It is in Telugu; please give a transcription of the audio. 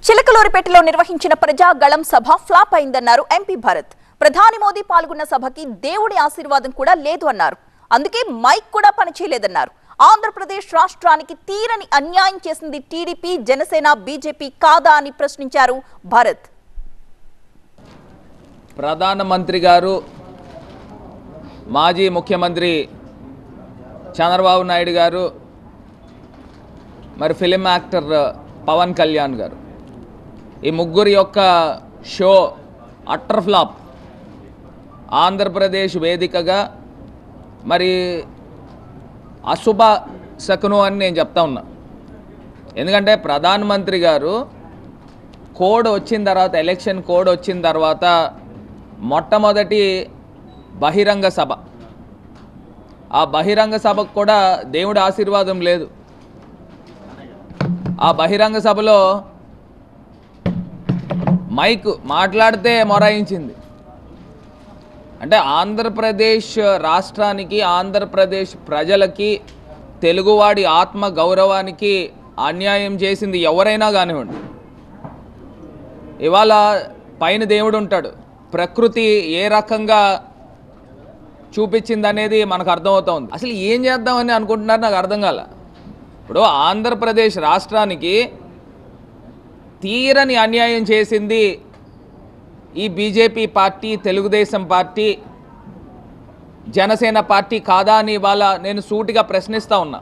చిలకలూరిపేటలో నిర్వహించిన ప్రజాగళం సభ ఫ్లాప్ అయిందన్నారు ఎంపీ భరత్. ప్రధాని మోదీ పాల్గొన్న సభకి దేవుడి ఆశీర్వాదం కూడా లేదు అన్నారు. అందుకే మైక్ కూడా పనిచేయలేదన్నారు. ఆంధ్రప్రదేశ్ రాష్ట్రానికి తీరని అన్యాయం చేసింది టీడీపీ, జనసేన, బీజేపీ కాదా అని ప్రశ్నించారు భరత్. ప్రధానమంత్రి గారు, మాజీ ముఖ్యమంత్రి చంద్రబాబు నాయుడు గారు, మరి ఫిలిం యాక్టర్ పవన్ కళ్యాణ్ గారు, ఈ ముగ్గురి యొక్క షో అట్టర్ ఫ్లాప్. ఆంధ్రప్రదేశ్ వేదికగా మరి అశుభ శకునం అని నేను చెప్తా ఉన్నా. ఎందుకంటే ప్రధానమంత్రి గారు కోడ్ వచ్చిన తర్వాత, ఎలక్షన్ కోడ్ వచ్చిన తర్వాత మొట్టమొదటి బహిరంగ సభ, ఆ బహిరంగ సభకు కూడా దేవుడి ఆశీర్వాదం లేదు. ఆ బహిరంగ సభలో మైక్ మాట్లాడితే మొరాయించింది. అంటే ఆంధ్రప్రదేశ్ రాష్ట్రానికి, ఆంధ్రప్రదేశ్ ప్రజలకి, తెలుగువాడి ఆత్మ గౌరవానికి అన్యాయం చేసింది ఎవరైనా కానివ్వండి. ఇవాళ పైన దేవుడు ఉంటాడు, ప్రకృతి ఏ రకంగా చూపించిందనేది మనకు అర్థమవుతుంది. అసలు ఏం చేద్దామని అనుకుంటున్నారు నాకు అర్థం కాల. ఇప్పుడు ఆంధ్రప్రదేశ్ రాష్ట్రానికి తీరని అన్యాయం చేసింది ఈ BJP party, Telugu Desam party, Janasena party కాదా అని ఇవాళ నేను సూటిగా ప్రశ్నిస్తూ ఉన్నా.